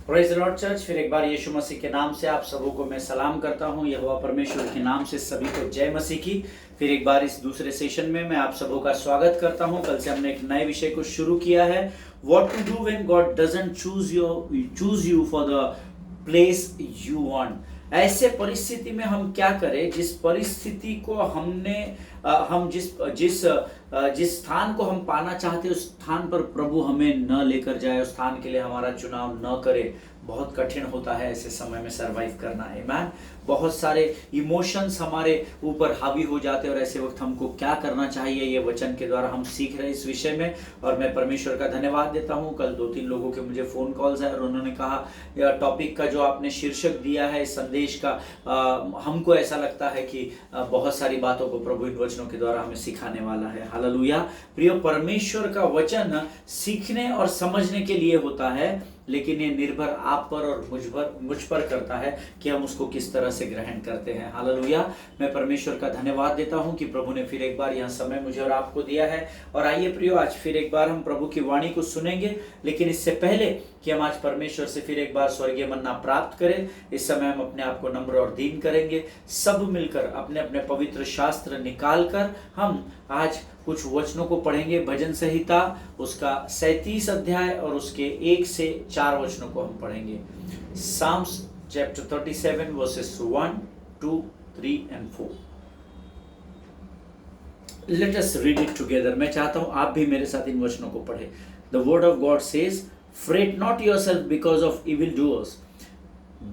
Praise the Lord church. फिर एक बार यीशु मसीह के नाम से आप सबों को मैं सलाम करता हूं। यहोवा परमेश्वर के नाम से सभी को जय मसीह की। फिर एक बार इस दूसरे सेशन में मैं आप सबों का स्वागत करता हूं। कल से हमने एक नए विषय को शुरू किया है, what to do when God doesn't choose you for the place you want. ऐसे परिस्थिति में हम क्या करें जिस परिस्थिति को हम जिस स्थान को हम पाना चाहते हैं उस स्थान पर प्रभु हमें न लेकर जाए, उस स्थान के लिए हमारा चुनाव न करे। बहुत कठिन होता है ऐसे समय में सरवाइव करना। आमीन। बहुत सारे इमोशंस हमारे ऊपर हावी हो जाते हैं और ऐसे वक्त हमको क्या करना चाहिए, ये वचन के द्वारा हम सीख रहे हैं इस विषय में। और मैं परमेश्वर का धन्यवाद देता हूँ। कल 2-3 लोगों के मुझे फोन कॉल्स आए और उन्होंने कहा टॉपिक का जो आपने शीर्षक दिया है इस संदेश का, हमको ऐसा लगता है कि बहुत सारी बातों को प्रभु इन वचनों के द्वारा हमें सिखाने वाला है। हालेलुया। प्रिय, परमेश्वर का वचन सीखने और समझने के लिए होता है, लेकिन ये निर्भर आप पर और मुझ पर करता है कि हम उसको किस तरह से ग्रहण करते हैं। हालेलुया। मैं परमेश्वर का धन्यवाद देता हूं कि प्रभु ने फिर एक बार यह समय मुझे और आपको दिया है। और आइए प्रियो, आज फिर एक बार हम प्रभु की वाणी को सुनेंगे, लेकिन इससे पहले कि हम आज परमेश्वर से फिर एक बार स्वर्गीय मन्ना प्राप्त करें, इस समय हम अपने आप को नम्र और दीन करेंगे। सब मिलकर अपने अपने पवित्र शास्त्र निकाल कर हम आज कुछ वचनों को पढ़ेंगे। भजन संहिता उसका 37 अध्याय और उसके 1 से 4 वचनों को हम पढ़ेंगे। Psalms chapter 37 verses 1, 2, 3 and 4. Let us read it together. मैं चाहता हूं आप भी मेरे साथ इन वचनों को पढ़ें। The word of God says, fret not yourself because of evildoers.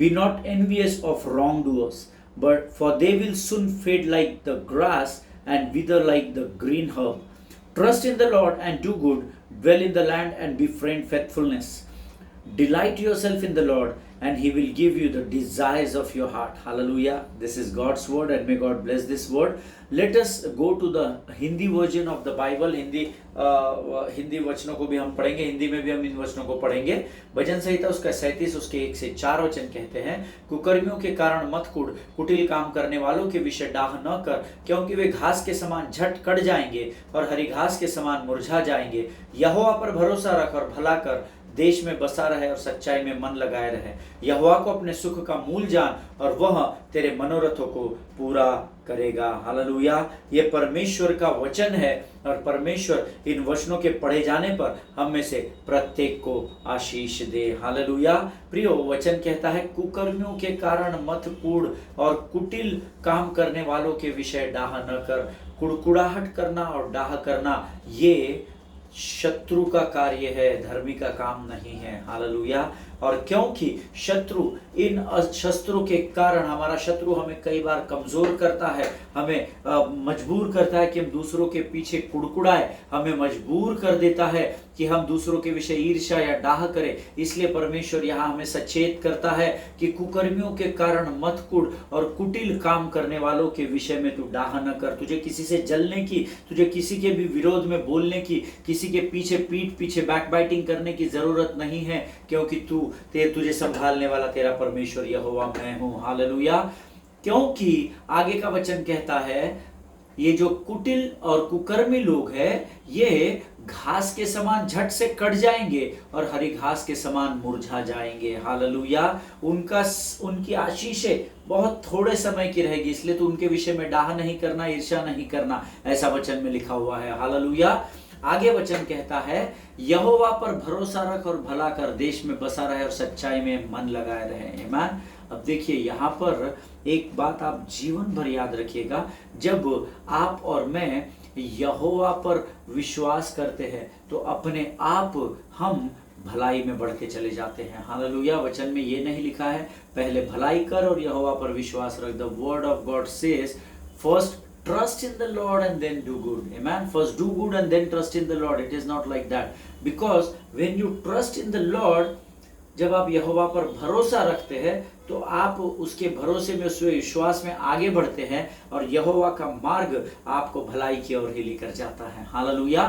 Be not envious of wrongdoers, but for they will soon fade like the grass and wither like the green herb. Trust in the Lord and do good, dwell in the land and befriend faithfulness. Delight yourself in the Lord and He will give you the desires of your heart. Hallelujah. This is God's word and may God bless this word. Let us go to the Hindi version of the Bible. Hindi वचनों को भी हम पढ़ेंगे, हिंदी में भी हम इन वचनों को पढ़ेंगे। भजन संहिता उसका 37 उसके 1 से 4 वचन कहते हैं, कुकर्मियों के कारण मत कुढ़, कुटिल काम करने वालों के विषय डाह न कर, क्योंकि वे घास के समान झट कट जाएंगे और हरी घास के समान मुरझा जाएंगे। यहोवा पर भरोसा रख और भला कर, देश में बसा रहे और सच्चाई में मन लगाए रहे। यहोवा को अपने सुख का मूल जान और वह तेरे मनोरथों को पूरा करेगा। हालेलुया। ये परमेश्वर का वचन है और परमेश्वर इन वचनों के पढ़े जाने पर हम में से प्रत्येक को आशीष दे। हालेलुया। प्रियो, वचन कहता है कुकर्मियों के कारण मत कूड़ और कुटिल काम करने वालों के विषय डाह न कर। कुड़कुड़ाहट करना और डाह करना ये शत्रु का कार्य है, धर्मी का काम नहीं है। हालेलुया। और क्योंकि इन शस्त्रों के कारण हमारा शत्रु हमें कई बार कमजोर करता है, हमें मजबूर करता है कि हम दूसरों के पीछे कुड़कुड़ाए, हमें मजबूर कर देता है कि हम दूसरों के विषय ईर्ष्या या डाह करें। इसलिए परमेश्वर यहाँ हमें सचेत करता है कि कुकर्मियों के कारण मत कुड़ और कुटिल काम करने वालों के विषय में तू डाह न कर। तुझे किसी से जलने की, तुझे किसी के भी विरोध में बोलने की, किसी के पीठ पीछे बैकबाइटिंग करने की जरूरत नहीं है, क्योंकि तुझे संभालने वाला तेरा परमेश्वर यहोवा मैं हूं। हालेलुया। क्योंकि आगे का वचन कहता है ये जो कुटिल और कुकर्मी लोग हैं ये घास के समान झट से कट जाएंगे और हरी घास के समान मुरझा जाएंगे। हालेलुया। उनकी आशीषें बहुत थोड़े समय की रहेगी, इसलिए तो उनके विषय में डाह नहीं करना, ईर्ष्या नहीं करना, ऐसा वचन में लिखा हुआ है। हालेलुया। आगे वचन कहता है यहोवा पर भरोसा रख और भला कर, देश में बसा रहे और सच्चाई में मन लगाए रहे। आमीन। अब देखिए यहाँ पर एक बात आप जीवन भर याद रखिएगा, जब आप और मैं यहोवा पर विश्वास करते हैं तो अपने आप हम भलाई में बढ़ते चले जाते हैं। हालेलुया। वचन में ये नहीं लिखा है पहले भलाई कर और यहोवा पर विश्वास रख। The word of God says first trust in the Lord and then do good. Amen. First do good and then trust in the Lord. It is not like that. Because when you trust in the Lord, जब आप यहोवा पर भरोसा रखते हैं तो आप उसके भरोसे में, उसके विश्वास में आगे बढ़ते हैं और यहोवा का मार्ग आपको भलाई की ओर ही लेकर जाता है। हालेलुया।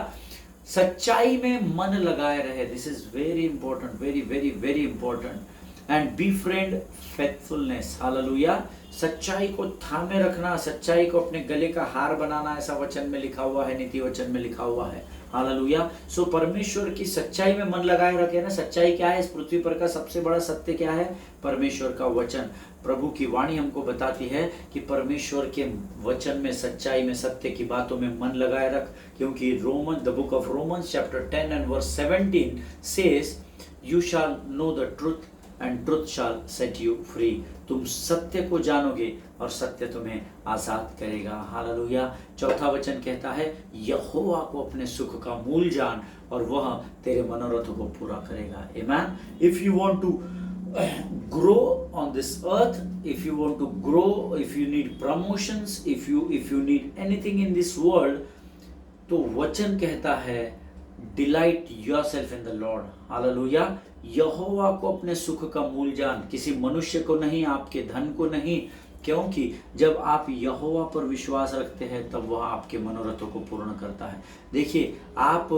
सच्चाई में मन लगाए रहे। This is very important, very very very important. And befriend faithfulness. Hallelujah. सच्चाई को थामे रखना, सच्चाई को अपने गले का हार बनाना, ऐसा वचन में लिखा हुआ है, नीति वचन में लिखा हुआ है। हालेलुया। सो परमेश्वर की सच्चाई में मन लगाए रखे ना। सच्चाई क्या है? इस पृथ्वी पर का सबसे बड़ा सत्य क्या है? परमेश्वर का वचन। प्रभु की वाणी हमको बताती है कि परमेश्वर के वचन में, सच्चाई में, सत्य की बातों में मन लगाए रख, क्योंकि Roman the book of Romans chapter 10 and verse 17 says you shall know the truth and truth shall set you free. तुम सत्य को जानोगे और सत्य तुम्हें आजाद करेगा। हालेलुया। चौथा वचन कहता है यहोवा को अपने सुख का मूल जान और वह तेरे मनोरथों को पूरा करेगा। आमीन। If you want to grow on this earth, if you want to grow, if you need promotions, if you need anything in this world, तो वचन कहता है delight yourself in the Lord. Hallelujah. यहोवा को अपने सुख का मूल जान, किसी मनुष्य को नहीं, आपके धन को नहीं, क्योंकि जब आप यहोवा पर विश्वास रखते हैं तब वह आपके मनोरथों को पूर्ण करता है। देखिए, आप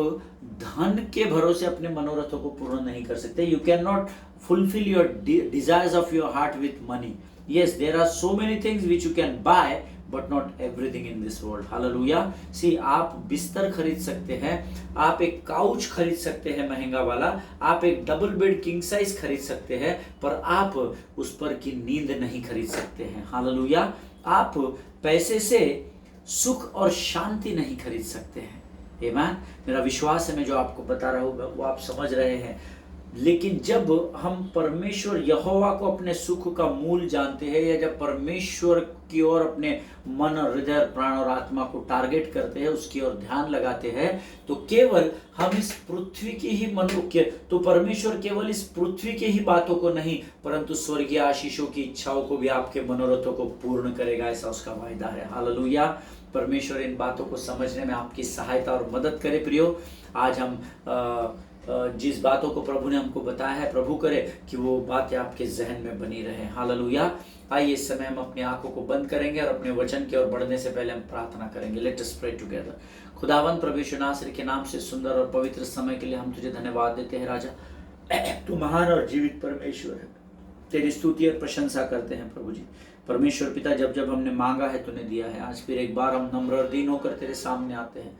धन के भरोसे अपने मनोरथों को पूर्ण नहीं कर सकते। You can not fulfill your desires of your heart with money. Yes, there are so many things which you can buy, but not everything in this world. Hallelujah. See, आप बिस्तर खरीद सकते हैं, आप एक काउच खरीद सकते हैं महंगा वाला, आप एक डबल बेड किंग साइज खरीद सकते हैं, पर आप उस पर की नींद नहीं खरीद सकते हैं। हालेलुया। आप पैसे से सुख और शांति नहीं खरीद सकते हैं। आमीन। मेरा विश्वास है मैं जो आपको बता रहा हूँ वो आप समझ रहे हैं। लेकिन जब हम परमेश्वर यहोवा को अपने सुख का मूल जानते हैं, या जब परमेश्वर की ओर अपने मन, हृदय, प्राण और आत्मा को टारगेट करते हैं, उसकी ओर ध्यान लगाते हैं, तो केवल हम इस पृथ्वी की ही तो परमेश्वर केवल इस पृथ्वी की ही बातों को नहीं, परंतु स्वर्गीय आशीषों की इच्छाओं को भी आपके मनोरथों को पूर्ण करेगा, ऐसा उसका वायदा है। हालेलुया। परमेश्वर इन बातों को समझने में आपकी सहायता और मदद करे। प्रियो, आज हम जिस बातों को प्रभु ने हमको बताया है, प्रभु करे कि वो बातें आपके जहन में बनी रहे। हालेलुया। आइए इस समय हम अपनी आंखों को बंद करेंगे और अपने वचन की ओर बढ़ने से पहले हम प्रार्थना करेंगे। Let us pray together. खुदावंद प्रभु यीशु नासरी के नाम से सुंदर और पवित्र समय के लिए हम तुझे धन्यवाद देते हैं। राजा, तू महान और जीवित परमेश्वर है, तेरी स्तुति और प्रशंसा करते हैं प्रभु जी। परमेश्वर पिता, जब जब हमने मांगा है तूने दिया है। आज फिर एक बार हम नम्र और दीन होकर तेरे सामने आते हैं,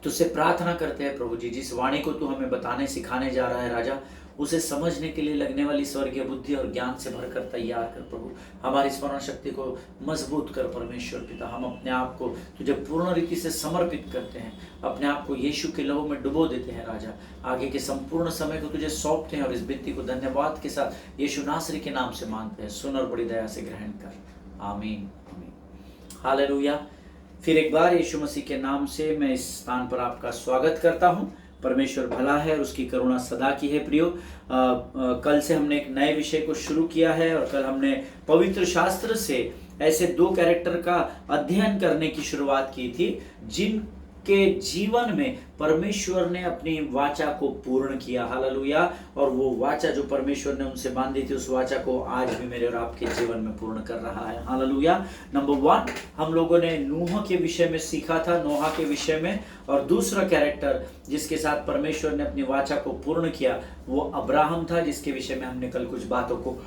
तुझसे प्रार्थना करते हैं प्रभु जी, जिस वाणी को तू हमें बताने सिखाने जा रहा है राजा, उसे समझने के लिए लगने वाली स्वर्गीय बुद्धि और ज्ञान से भरकर तैयार कर प्रभु। हमारी स्मरण शक्ति को मजबूत कर परमेश्वर पिता। हम अपने आप को तुझे पूर्ण रीति से समर्पित करते हैं, अपने आप को यीशु के लहू में डुबो देते हैं राजा। आगे के संपूर्ण समय को तुझे सौंपते हैं और इस विनती को धन्यवाद के साथ यीशु नासरी के नाम से मांगते हैं। सुन और बड़ी दया से ग्रहण कर। आमीन, आमीन। हालेलुया। फिर एक बार यीशु मसीह के नाम से मैं इस स्थान पर आपका स्वागत करता हूँ। परमेश्वर भला है और उसकी करुणा सदा की है। प्रियो, कल से हमने एक नए विषय को शुरू किया है और कल हमने पवित्र शास्त्र से ऐसे दो कैरेक्टर का अध्ययन करने की शुरुआत की थी जिनके जीवन में परमेश्वर ने अपनी वाचा को पूर्ण किया। हालेलुया। और वो वाचा जो परमेश्वर ने उनसे बांधी थी, उस वाचा को आज भी मेरे और आपके जीवन में पूर्ण कर रहा है। हालेलुया। नंबर 1 हम लोगों ने नूह के विषय में सीखा था, नोहा के विषय में, और दूसरा कैरेक्टर जिसके साथ परमेश्वर ने अपनी वाचा को पूर्ण किया वो अब्राहम था, जिसके विषय में हमने कल कुछ बातों को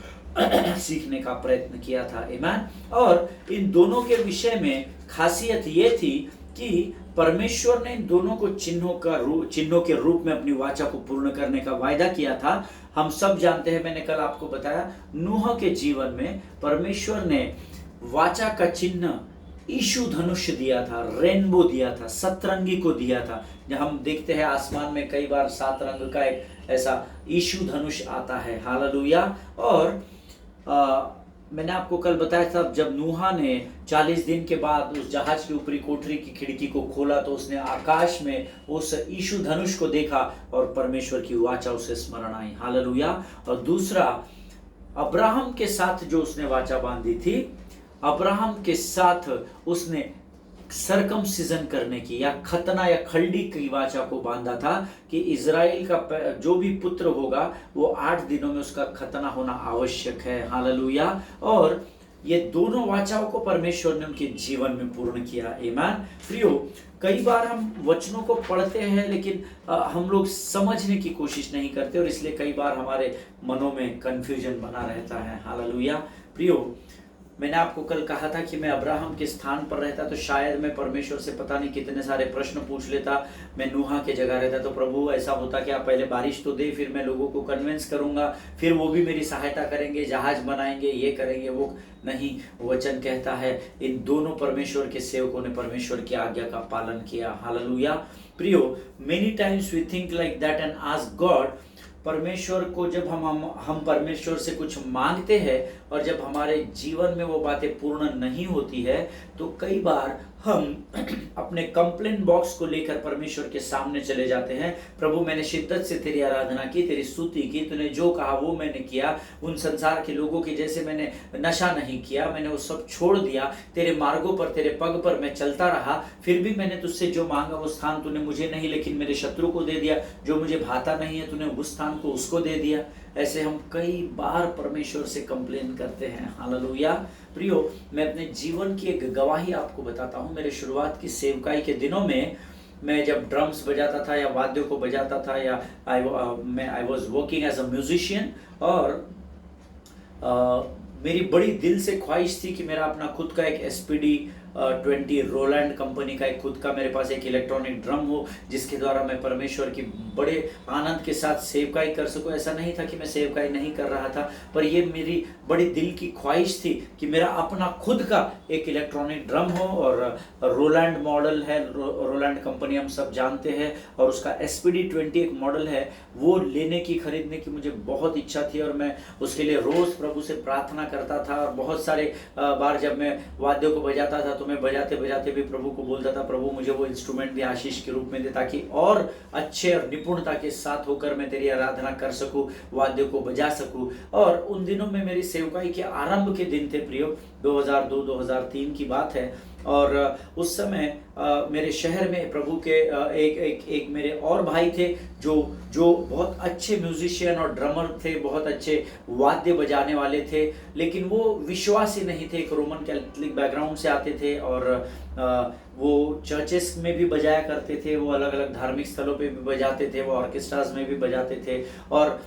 सीखने का प्रयत्न किया था। आमीन। और इन दोनों के विषय में खासियत ये थी कि परमेश्वर ने इन दोनों को चिन्हों के रूप में अपनी वाचा को पूर्ण करने का वायदा किया था। हम सब जानते हैं, मैंने कल आपको बताया, नूह के जीवन में परमेश्वर ने वाचा का चिन्ह ईशु धनुष दिया था, रेनबो दिया था, सतरंगी को दिया था। जब हम देखते हैं आसमान में कई बार 7 रंग का एक ऐसा ईशु धनुष आता है। हालेलुया। और मैंने आपको कल बताया था, जब नूहा ने 40 दिन के बाद उस जहाज की ऊपरी कोठरी की खिड़की को खोला तो उसने आकाश में उस ईशु धनुष को देखा और परमेश्वर की वाचा उसे स्मरण आई। हालेलुया। और दूसरा, अब्राहम के साथ जो उसने वाचा बांधी थी, अब्राहम के साथ उसने सरकमसिजन करने की या खतना या खलड़ी की वाचा को बांधा था कि इजराइल का जो भी पुत्र होगा वो 8 दिनों में उसका खतना होना आवश्यक है। हालेलुया। और ये दोनों वाचाओं को परमेश्वर ने उनके जीवन में पूर्ण किया। आमीन। प्रियो, कई बार हम वचनों को पढ़ते हैं लेकिन हम लोग समझने की कोशिश नहीं करते और इसलिए कई बार हमारे मनों में कंफ्यूजन बना रहता है। हालेलुया। प्रियो, मैंने आपको कल कहा था कि मैं अब्राहम के स्थान पर रहता तो शायद मैं परमेश्वर से पता नहीं कितने सारे प्रश्न पूछ लेता, मैं नूहा के जगह रहता तो प्रभु ऐसा होता कि आप पहले बारिश तो दे, फिर मैं लोगों को कन्विंस करूंगा, फिर वो भी मेरी सहायता करेंगे, जहाज बनाएंगे, ये करेंगे वो नहीं। वचन कहता है इन दोनों परमेश्वर के सेवकों ने परमेश्वर की आज्ञा का पालन किया। हालेलुया। प्रियो, many times we think like that and ask God. परमेश्वर को जब हम परमेश्वर से कुछ मांगते हैं और जब हमारे जीवन में वो बातें पूर्ण नहीं होती है तो कई बार हम अपने कंप्लेन बॉक्स को लेकर परमेश्वर के सामने चले जाते हैं। प्रभु, मैंने शिद्दत से तेरी आराधना की, तेरी स्तुति की, तूने जो कहा वो मैंने किया, उन संसार के लोगों के जैसे मैंने नशा नहीं किया, मैंने वो सब छोड़ दिया, तेरे मार्गों पर तेरे पग पर मैं चलता रहा, फिर भी मैंने तुझसे जो मांगा वो स्थान तूने मुझे नहीं लेकिन मेरे शत्रु को दे दिया, जो मुझे भाता नहीं है तूने उस स्थान को उसको दे दिया। ऐसे हम कई बार परमेश्वर से कंप्लेन करते हैं। हालेलुया। प्रियो, मैं अपने जीवन की एक गवाही आपको बताता हूँ। मेरे शुरुआत की सेवकाई के दिनों में मैं जब ड्रम्स बजाता था या वाद्यों को बजाता था या I was working as a musician, और मेरी बड़ी दिल से ख्वाहिश थी कि मेरा अपना खुद का एक SPD 20 रोलैंड कंपनी का एक खुद का मेरे पास एक इलेक्ट्रॉनिक ड्रम हो जिसके द्वारा मैं परमेश्वर की बड़े आनंद के साथ सेवकाई कर सकूं। ऐसा नहीं था कि मैं सेवकाई नहीं कर रहा था, पर ये मेरी बड़ी दिल की ख्वाहिश थी कि मेरा अपना खुद का एक इलेक्ट्रॉनिक ड्रम हो। और रोलैंड मॉडल है, रोलैंड कंपनी हम सब जानते हैं, और उसका SPD 20 एक मॉडल है, वो लेने की खरीदने की मुझे बहुत इच्छा थी और मैं उसके लिए रोज़ प्रभु से प्रार्थना करता था। और बहुत सारे बार जब मैं वाद्यों को बजाता था तो मैं बजाते बजाते भी प्रभु को बोलता था, प्रभु मुझे वो इंस्ट्रूमेंट भी आशीष के रूप में दे ताकि और अच्छे और निपुणता के साथ होकर मैं तेरी आराधना कर सकूं, वाद्यों को बजा सकूं। और उन दिनों में मेरी सेवकाई के आरंभ के दिन थे प्रियो, 2002-2003 की बात है। और उस समय मेरे शहर में प्रभु के एक मेरे और भाई थे जो बहुत अच्छे म्यूजिशियन और ड्रमर थे, बहुत अच्छे वाद्य बजाने वाले थे, लेकिन वो विश्वासी नहीं थे, एक रोमन कैथोलिक बैकग्राउंड से आते थे और वो चर्चेस में भी बजाया करते थे, वो अलग अलग धार्मिक स्थलों पे भी बजाते थे, वो ऑर्केस्ट्राज में भी बजाते थे और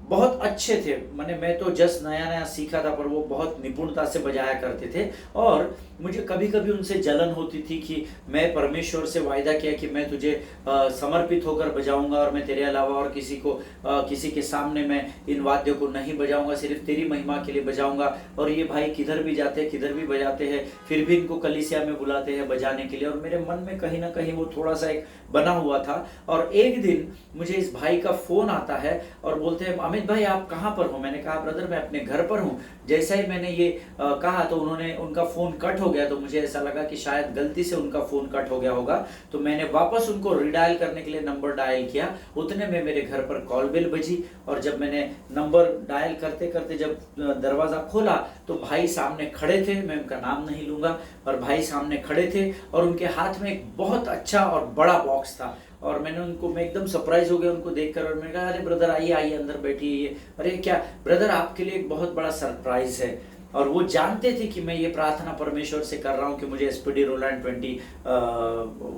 बहुत अच्छे थे। मैं तो जस्ट नया नया सीखा था, पर वो बहुत निपुणता से बजाया करते थे। और मुझे कभी कभी उनसे जलन होती थी कि मैं परमेश्वर से वायदा किया कि मैं तुझे समर्पित होकर बजाऊंगा और मैं तेरे अलावा और किसी के सामने मैं इन वाद्यों को नहीं बजाऊंगा, सिर्फ तेरी महिमा के लिए बजाऊंगा। और ये भाई किधर भी जाते हैं किधर भी बजाते हैं, फिर भी इनको कलीसिया में बुलाते हैं बजाने के लिए। और मेरे मन में कहीं ना कहीं वो थोड़ा सा एक बना हुआ था। और एक दिन मुझे इस भाई का फोन आता है और बोलते हैं, अमित भाई आप कहाँ पर हो? मैंने कहा ब्रदर मैं अपने घर पर हूँ। जैसा ही मैंने ये कहा तो उनका फोन कट हो गया। तो मुझे ऐसा लगा कि शायद गलती से उनका फोन कट हो गया होगा, तो मैंने वापस उनको रिडायल करने के लिए नंबर डायल किया। उतने में मेरे घर पर कॉल बेल बजी और जब मैंने नंबर डायल करते करते जब दरवाजा खोला तो भाई सामने खड़े थे, मैं उनका नाम नहीं लूंगा, और भाई सामने खड़े थे और उनके हाथ में एक बहुत अच्छा और बड़ा बॉक्स था। और मैं एकदम सरप्राइज हो गया उनको देखकर, और मैंने कहा अरे ब्रदर आइए अंदर बैठिए। अरे क्या ब्रदर, आपके लिए एक बहुत बड़ा सरप्राइज है। और वो जानते थे कि मैं ये प्रार्थना परमेश्वर से कर रहा हूँ कि मुझे SPD रोलैंड 20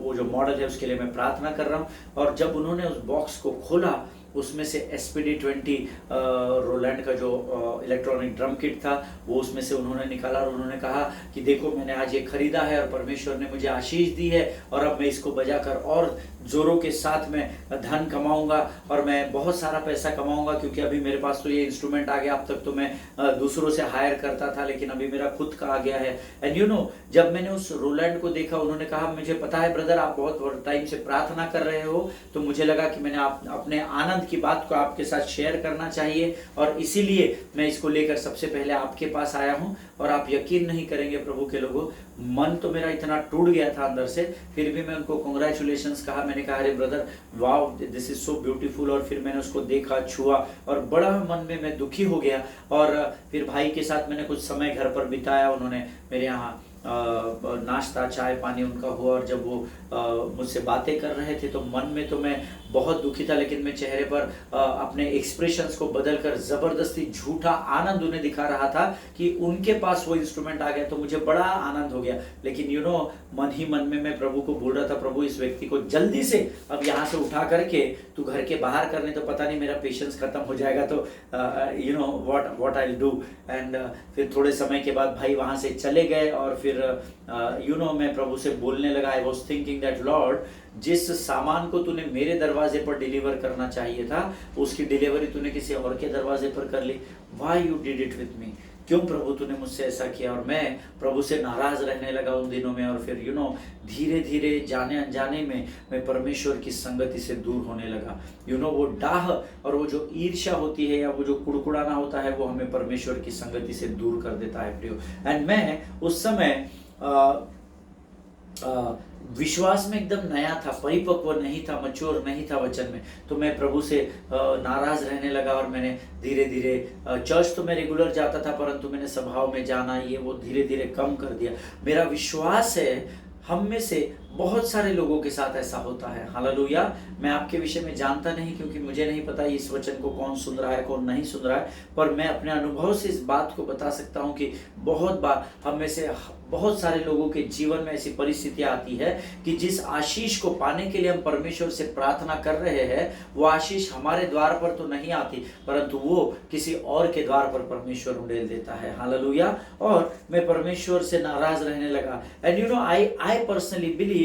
वो जो मॉडल है उसके लिए मैं प्रार्थना कर रहा हूँ। और जब उन्होंने उस बॉक्स को खोला उसमें से SPD 20 रोलैंड का जो इलेक्ट्रॉनिक ड्रम किट था वो उसमें से उन्होंने निकाला और उन्होंने कहा कि देखो मैंने आज ये खरीदा है और परमेश्वर ने मुझे आशीष दी है और अब मैं इसको बजाकर और जोरों के साथ में धन कमाऊंगा और मैं बहुत सारा पैसा कमाऊंगा, क्योंकि अभी मेरे पास तो ये इंस्ट्रूमेंट आ गया। अब तक तो मैं दूसरों से हायर करता था, लेकिन अभी मेरा खुद का आ गया है। एंड यू नो, जब मैंने उस रोलैंड को देखा, उन्होंने कहा मुझे पता है ब्रदर आप बहुत टाइम से प्रार्थना कर रहे हो, तो मुझे लगा कि मैंने अपने आनंद की बात को आपके साथ शेयर करना चाहिए और इसीलिए मैं इसको लेकर सबसे पहले आपके पास आया हूँ। और आप यकीन नहीं करेंगे प्रभु के लोगों, मन तो मेरा इतना टूट गया था अंदर से, फिर भी मैं उनको कांग्रेचुलेशंस कहा। मैंने कहा अरे brother wow this is so beautiful. और फिर मैंने उसको देखा, छुआ और बड़ा मन में मैं दुखी हो गया। और फिर भाई के साथ मैंने कुछ समय घर पर बिताया। उन्होंने मेरे यहाँ नाश्ता चाय पानी उनका हुआ और जब वो मुझसे बातें कर रहे थे तो मन में तो मैं बहुत दुखी था, लेकिन मैं चेहरे पर अपने एक्सप्रेशंस को बदलकर जबरदस्ती झूठा आनंद उन्हें दिखा रहा था कि उनके पास वो इंस्ट्रूमेंट आ गया, तो मुझे बड़ा आनंद हो गया। लेकिन मन ही मन में मैं प्रभु को बोल रहा था, प्रभु इस व्यक्ति को जल्दी से अब यहाँ से उठा करके तू घर के बाहर करने, तो पता नहीं मेरा पेशेंस खत्म हो जाएगा, तो what I will do. And फिर थोड़े समय के बाद भाई वहाँ से चले गए, और फिर मैं प्रभु से बोलने लगा, I was thinking that Lord, जिस सामान को तूने मेरे दरवाजे पर डिलीवर करना चाहिए था, उसकी डिलीवरी तूने किसी और के दरवाजे पर कर ली। Why you did it with me, क्यों प्रभु तूने मुझसे ऐसा किया। और मैं प्रभु से नाराज रहने लगा उन दिनों में, और फिर धीरे धीरे जाने अनजाने में मैं परमेश्वर की संगति से दूर होने लगा। वो डाह और वो जो ईर्ष्या होती है या वो जो कुड़कुड़ाना होता है, वो हमें परमेश्वर की संगति से दूर कर देता है प्रियो। एंड मैं उस समय विश्वास में एकदम नया था, परिपक्व नहीं था, मच्योर नहीं था वचन में, तो मैं प्रभु से नाराज रहने लगा। और मैंने धीरे धीरे चर्च तो मैं रेगुलर जाता था, परंतु मैंने सभाओं में जाना ये वो धीरे धीरे कम कर दिया। मेरा विश्वास है हम में से बहुत सारे लोगों के साथ ऐसा होता है। हालेलुया। मैं आपके विषय में जानता नहीं, क्योंकि मुझे नहीं पता इस वचन को कौन सुन रहा है कौन नहीं सुन रहा है, पर मैं अपने अनुभव से इस बात को बता सकता हूं कि बहुत बार हम में से बहुत सारे लोगों के जीवन में ऐसी परिस्थितियां आती है कि जिस आशीष को पाने के लिए हम परमेश्वर से प्रार्थना कर रहे हैं, वो आशीष हमारे द्वार पर तो नहीं आती, परंतु वो किसी और के द्वार पर परमेश्वर उड़ेल देता है। हालेलुया। और मैं परमेश्वर से नाराज रहने लगा। एंड आई पर्सनली बिलीव,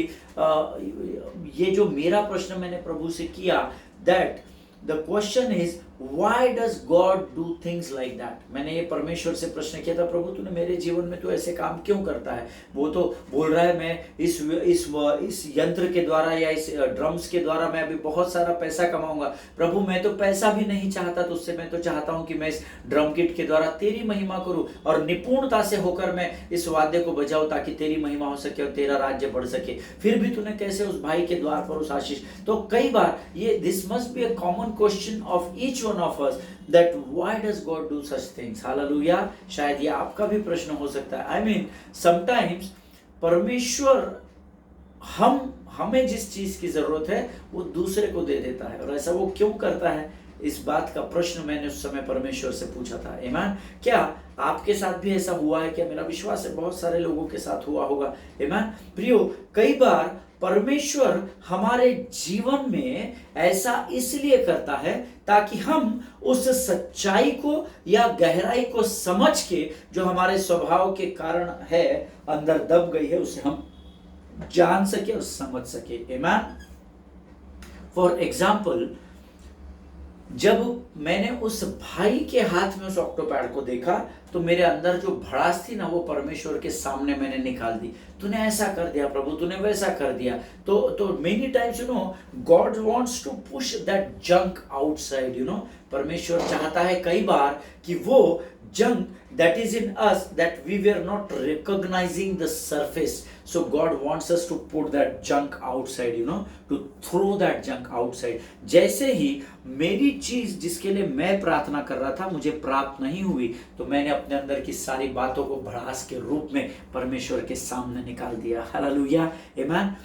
ये जो मेरा प्रश्न मैंने प्रभु से किया, that the question is why does God do things like that. मैंने ये परमेश्वर से प्रश्न किया था, प्रभु तूने मेरे जीवन में तो ऐसे काम क्यों करता है। वो तो बोल रहा है मैं इस यंत्र के द्वारा या इस ड्रम्स के द्वारा मैं अभी बहुत सारा पैसा कमाऊंगा। प्रभु मैं तो पैसा भी नहीं चाहता तुझसे, मैं तो चाहता हूं कि मैं इस ड्रम किट के द्वारा तेरी महिमा करूं और निपुणता से होकर मैं इस वाद्य को बजाऊं, ताकि तेरी महिमा हो सके और तेरा राज्य बढ़ सके। फिर भी तूने कैसे उस भाई के द्वार पर उस आशीष। तो कई बार ये this must be a common question of each one of us, that why does God do such things. Hallelujah. शायद ये आपका भी प्रश्न हो सकता है। I mean, sometimes परमेश्वर हमें जिस चीज की जरूरत है वो दूसरे को दे देता है, और ऐसा वो क्यों करता है, इस बात का प्रश्न मैंने उस समय परमेश्वर से पूछा था। आमीन। क्या आपके साथ भी ऐसा हुआ है? क्या मेरा विश्वास है बहुत सारे लोगों के साथ हुआ होगा। आमीन। प्रियो, कई बार परमेश्वर हमारे जीवन में ऐसा इसलिए करता है ताकि हम उस सच्चाई को या गहराई को समझ के, जो हमारे स्वभाव के कारण है, अंदर दब गई है, उसे हम जान सके और समझ सके। आमीन। फॉर एग्जाम्पल, जब मैंने उस भाई के हाथ में उस ऑक्टोपैड को देखा, तो मेरे अंदर जो भड़ास थी ना, वो परमेश्वर के सामने मैंने निकाल दी। तूने ऐसा कर दिया प्रभु, तूने वैसा कर दिया। तो many times God wants to push that junk outside. परमेश्वर चाहता है कई बार कि वो junk that is in us, that we were not recognizing the surface, so God wants us to put that junk outside, to throw that junk outside. जैसे ही मेरी चीज जिसके लिए मैं प्रार्थना कर रहा था मुझे प्राप्त नहीं हुई, तो मैंने अपने अंदर की सारी बातों को भड़ास के रूप में परमेश्वर के सामने निकाल दिया। हालेलुया। आमीन।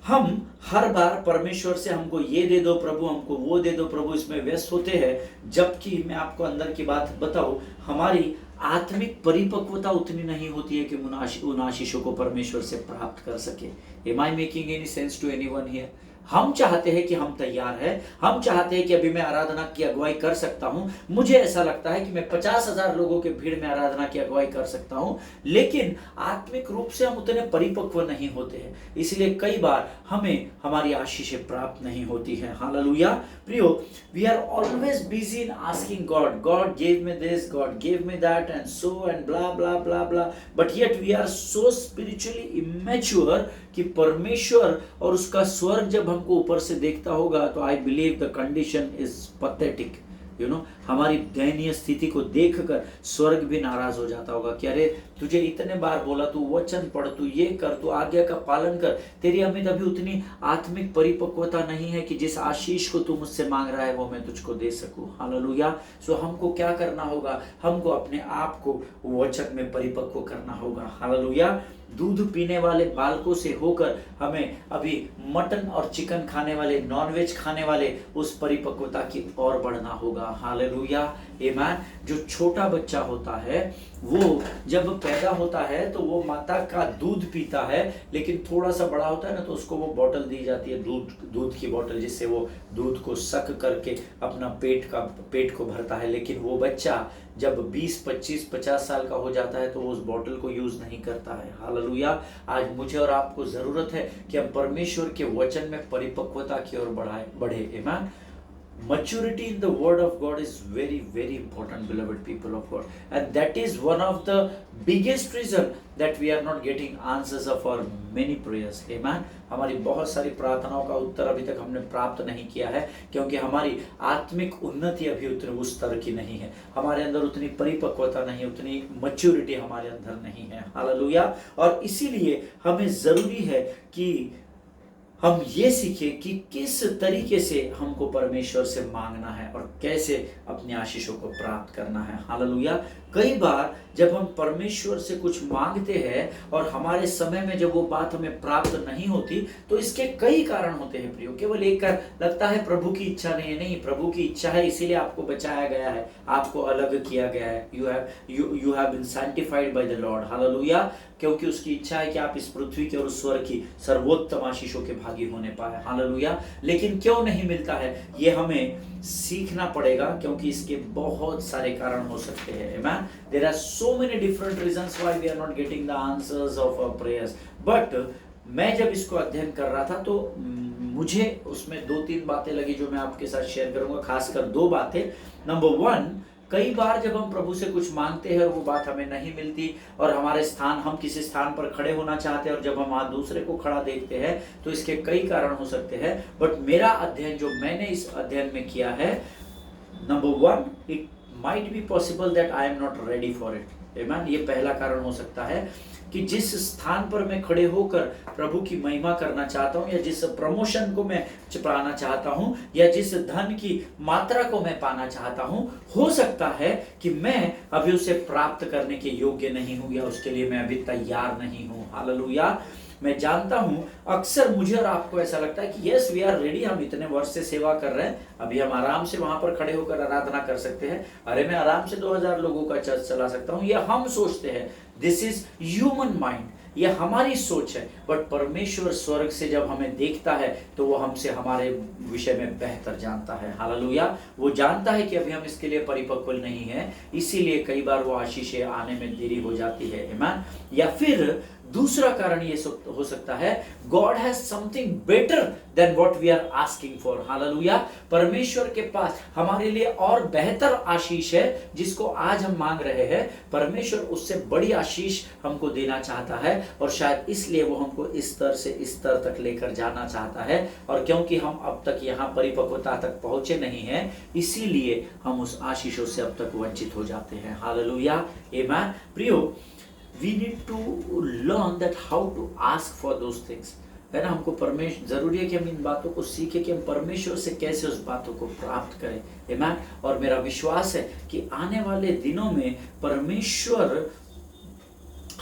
हम हर बार परमेश्वर से हमको ये दे दो प्रभु, हमको वो दे दो प्रभु, इसमें व्यस्त होते हैं, जबकि मैं आपको अंदर की बात बताऊं, हमारी आत्मिक परिपक्वता उतनी नहीं होती है कि उन आशीषों को परमेश्वर से प्राप्त कर सके। Am I making any sense to anyone here? हम चाहते हैं कि हम तैयार हैं, हम चाहते हैं कि अभी मैं आराधना की अगुवाई कर सकता हूं, मुझे ऐसा लगता है कि मैं 50,000 लोगों के भीड़ में आराधना की अगुवाई कर सकता हूं, लेकिन आत्मिक रूप से हम उतने परिपक्व नहीं होते हैं, इसलिए कई बार हमें हमारी आशीषें प्राप्त नहीं होती हैं। हालेलुया। प्रियो, we are always busy in asking God, God give me this, God give me that, and so and blah blah blah blah, but yet we are so spiritually immature कि परमेश्वर और उसका स्वर्ग जब हमको ऊपर से देखता होगा, तो I believe the condition is pathetic. हमारी दयनीय स्थिति को देखकर स्वर्ग भी नाराज हो जाता होगा कि अरे तुझे इतने बार बोला, तू वचन पढ़, तू ये कर, तू आज्ञा का पालन कर, तेरी अमित अभी उतनी आत्मिक परिपक्वता नहीं है कि जिस आशीष को तू मुझसे मांग रहा है वो मैं तुझको दे सकूं। हालेलुया। सो हमको क्या करना होगा? हमको अपने आप को वचन में परिपक्व करना होगा। हालेलुया। दूध पीने वाले बालकों से होकर हमें अभी मटन और चिकन खाने वाले, नॉनवेज खाने वाले उस परिपक्वता की ओर बढ़ना होगा। हालेलुया। आमीन। जो छोटा बच्चा होता है वो जब पैदा होता है तो वो माता का दूध पीता है, लेकिन थोड़ा सा बड़ा होता है ना तो उसको वो बोतल दी जाती है, दूध की बोतल, जिससे वो दूध को सक करके अपना पेट को भरता है। लेकिन वो बच्चा जब 20, 25, 50 साल का हो जाता है तो वो उस बोतल को यूज नहीं करता है। हालेलुया। आज मुझे और आपको जरूरत है कि हम परमेश्वर के वचन में परिपक्वता की ओर बढ़े। आमीन। Maturity in the word of God is very, very important, beloved people of God, and that is one of the biggest reason that we are not getting answers of our many prayers. Amen. हमारी बहुत सारी प्रार्थनाओं का उत्तर अभी तक हमने प्राप्त नहीं किया है, क्योंकि हमारी आत्मिक उन्नति अभी उतनी उस स्तर की नहीं है, हमारे अंदर उतनी परिपक्वता नहीं, उतनी मैच्योरिटी हमारे अंदर नहीं है। हालेलुया। और इसीलिए हमें जरूरी है कि हम ये सीखें कि किस तरीके से हमको परमेश्वर से मांगना है और कैसे अपनी आशीषों को प्राप्त करना है। हालेलुया। कई बार जब हम परमेश्वर से कुछ मांगते हैं और हमारे समय में जब वो बात हमें प्राप्त नहीं होती तो इसके कई कारण होते हैं प्रियो। केवल एक लगता है प्रभु की इच्छा नहीं है, नहीं, प्रभु की इच्छा है, इसीलिए आपको बचाया गया है, आपको अलग किया गया है। You have been sanctified by the Lord. Hallelujah. क्योंकि उसकी इच्छा है कि आप इस पृथ्वी के और उस स्वर्ग की सर्वोत्तम आशीषों के भागी होने पाए। हालेलुया। लेकिन क्यों नहीं मिलता है ये हमें सीखना पड़ेगा, क्योंकि इसके बहुत सारे कारण हो सकते हैं। आमीन। There are so many different reasons why we are not getting the answers of our prayers. But मैं जब इसको अध्ययन कर रहा था तो मुझे उसमें 2-3 बातें लगी जो मैं आपके साथ शेयर करूंगा, खासकर 2 बातें। नंबर 1, कई बार जब हम प्रभु से कुछ मांगते हैं और वो बात हमें नहीं मिलती और हम किसी स्थान पर खड़े होना चाहते हैं और जब हम वहां दूसरे को खड़ा देखते हैं तो इसके कई कारण हो सकते हैं। बट मेरा अध्ययन जो मैंने इस अध्ययन में किया है, number 1, it might be possible that I am not ready for it. आमीन। ये पहला कारण हो सकता है कि जिस स्थान पर मैं खड़े होकर प्रभु की महिमा करना चाहता हूं, या जिस प्रमोशन को मैं पाना चाहता हूं, या जिस धन की मात्रा को मैं पाना चाहता हूं, हो सकता है कि मैं अभी उसे प्राप्त करने के योग्य नहीं हूं, या उसके लिए मैं अभी तैयार नहीं हूं। हालेलुया। मैं जानता हूं अक्सर मुझे और आपको ऐसा लगता है कि यस वी आर रेडी, हम इतने वर्ष से सेवा कर रहे हैं, अभी हम आराम से वहां पर खड़े होकर आराधना कर सकते हैं, अरे मैं आराम से 2000 लोगों का चर्च चला सकता हूं। ये हम सोचते हैं, दिस इज ह्यूमन माइंड, ये हमारी सोच है। बट परमेश्वर स्वर्ग से जब हमें देखता है तो वो हमसे हमारे विषय में बेहतर जानता है। हालेलुया। वो जानता है कि अभी हम इसके लिए परिपक्व नहीं है, इसीलिए कई बार वो आशीषें आने में देरी हो जाती है। आमीन। या फिर दूसरा कारण ये हो सकता है, God has something better than what we are asking for. Hallelujah. परमेश्वर के पास हमारे लिए और बेहतर आशीष है जिसको आज हम मांग रहे हैं। परमेश्वर उससे बड़ी आशीष हमको देना चाहता है और शायद इसलिए वो हमको इस स्तर से इस स्तर तक लेकर जाना चाहता है। और क्योंकि हम अब तक यहाँ परिपक्वता तक पहुंचे नहीं हैं, इसीलिए हम उस आशीषों से अब तक वंचित हो जाते हैं। हालेलुया। आमीन। प्रियो, we need to learn that how to ask for those things, है ना। हमको परमेश्वर जरूरी है कि हम इन बातों को सीखें कि हम परमेश्वर से कैसे उस बातों को प्राप्त करें। आमीन। और मेरा विश्वास है कि आने वाले दिनों में परमेश्वर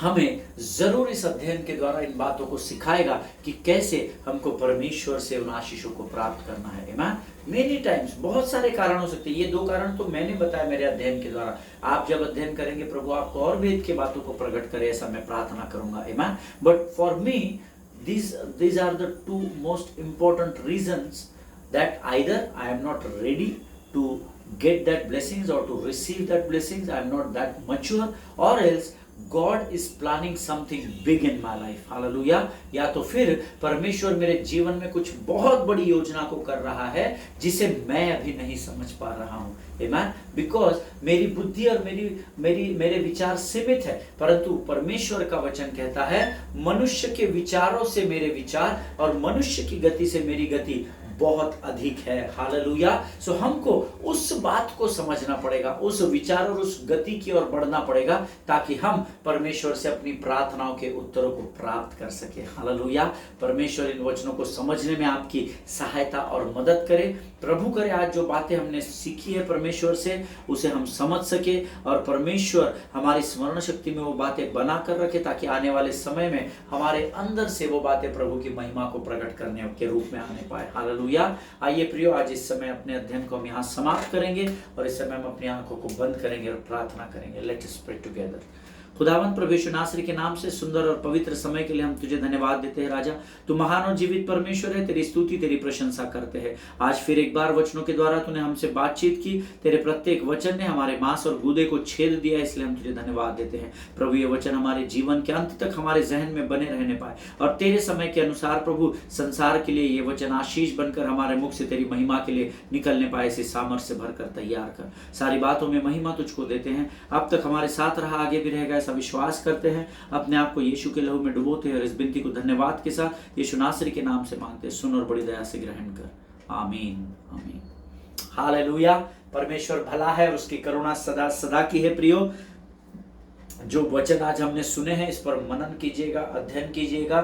हमें जरूर इस अध्ययन के द्वारा इन बातों को सिखाएगा कि कैसे हमको परमेश्वर से उन आशीषों को प्राप्त करना है। आमीन। मेनी टाइम्स बहुत सारे कारण हो सकते हैं, ये 2 कारण तो मैंने बताया मेरे अध्ययन के द्वारा। आप जब अध्ययन करेंगे प्रभु आपको और वेद के बातों को प्रकट करे, ऐसा मैं प्रार्थना करूंगा। आमीन। But for me these are the 2 most important reasons that either I am not ready to get that blessings or to receive that blessings, I am not that mature, or else God is planning something big in my life. Hallelujah. या तो फिर परमेश्वर मेरे जीवन में कुछ बहुत बड़ी योजना को कर रहा है जिसे मैं अभी नहीं समझ पा रहा हूँ। Amen. Because मेरी बुद्धि और मेरे विचार सीमित है, परंतु परमेश्वर का वचन कहता है मनुष्य के विचारों से मेरे विचार और मनुष्य की गति से मेरी गति बहुत अधिक है। हालेलुया। सो हमको उस बात को समझना पड़ेगा, उस विचार और उस गति की ओर बढ़ना पड़ेगा, ताकि हम परमेश्वर से अपनी प्रार्थनाओं के उत्तरों को प्राप्त कर सके। हालेलुया। परमेश्वर इन वचनों को समझने में आपकी सहायता और मदद करे। प्रभु करे आज जो बातें हमने सीखी है परमेश्वर से, उसे हम समझ सके और परमेश्वर हमारी स्मरण शक्ति में वो बातें बना कर रखे, ताकि आने वाले समय में हमारे अंदर से वो बातें प्रभु की महिमा को प्रकट करने के रूप में आने पाए। हालेलुया। आइए प्रियो, आज इस समय अपने अध्ययन को हम यहाँ समाप्त करेंगे और इस समय हम अपनी आंखों को बंद करेंगे और प्रार्थना करेंगे। Let us pray together. खुदावंत प्रभु यीशु नासरी के नाम से सुंदर और पवित्र समय के लिए हम तुझे धन्यवाद देते हैं राजा। तू महान और जीवित परमेश्वर है, तेरी स्तुति तेरी प्रशंसा करते हैं। आज फिर एक बार वचनों के द्वारा तूने हमसे बातचीत की, तेरे प्रत्येक वचन ने हमारे मांस और गूदे को छेद दिया, इसलिए हम तुझे धन्यवाद देते हैं। प्रभु ये वचन हमारे जीवन के अंत तक हमारे जहन में बने रहने पाए और तेरे समय के अनुसार प्रभु संसार के लिए ये वचन आशीष बनकर हमारे मुख से तेरी महिमा के लिए निकलने पाए। इसे सामर्थ्य से भरकर तैयार कर। सारी बातों में महिमा तुझको देते हैं। अब तक हमारे साथ रहा, आगे भी रहेगा, ऐसा विश्वास करते हैं। अपने आप को यीशु के लहू में डुबोते हैं और इस विनती को धन्यवाद के साथ यीशु नासरी के नाम से मांगते हैं। सुन और बड़ी दया से ग्रहण कर। आमीन आमीन। हालेलुया। परमेश्वर भला है और उसकी करुणा सदा सदा की है। प्रियो, जो वचन आज हमने सुने हैं इस पर मनन कीजिएगा, अध्ययन कीजिएगा।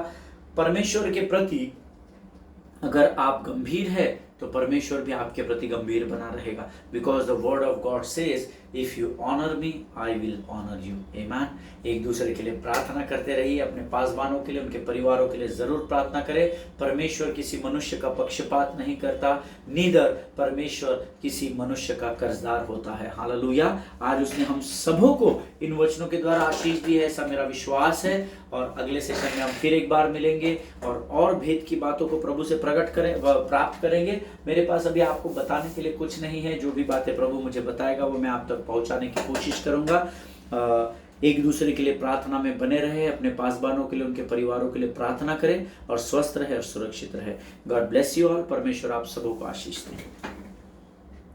परमेश्वर के प्रति अगर आप गंभीर है तो परमेश्वर भी आपके प्रति गंभीर बना रहेगा। Because the word of God says if you honour me I will honour you. आमीन। एक दूसरे के लिए प्रार्थना करते रहिए, अपने पासवानों के लिए, उनके परिवारों के लिए जरूर प्रार्थना करें। परमेश्वर किसी मनुष्य का पक्षपात नहीं करता, नीदर परमेश्वर किसी मनुष्य का कर्जदार होता है। हालेलुया। आज उसने हम सबों को इन वचनों के द्वारा आशीष दी है, ऐसा मेरा विश्वास है। और अगले सेशन में हम फिर एक बार मिलेंगे और भेद की बातों को प्रभु से प्रकट करें, प्राप्त करेंगे। मेरे पास अभी आपको बताने के लिए कुछ नहीं है। जो भी बातें प्रभु मुझे बताएगा वो मैं आप तक पहुंचाने की कोशिश करूंगा। एक दूसरे के लिए प्रार्थना में बने रहे, अपने पासवानों के लिए, उनके परिवारों के लिए प्रार्थना करें और स्वस्थ रहे और सुरक्षित रहे। God bless you all. परमेश्वर आप सबों को आशीष दें।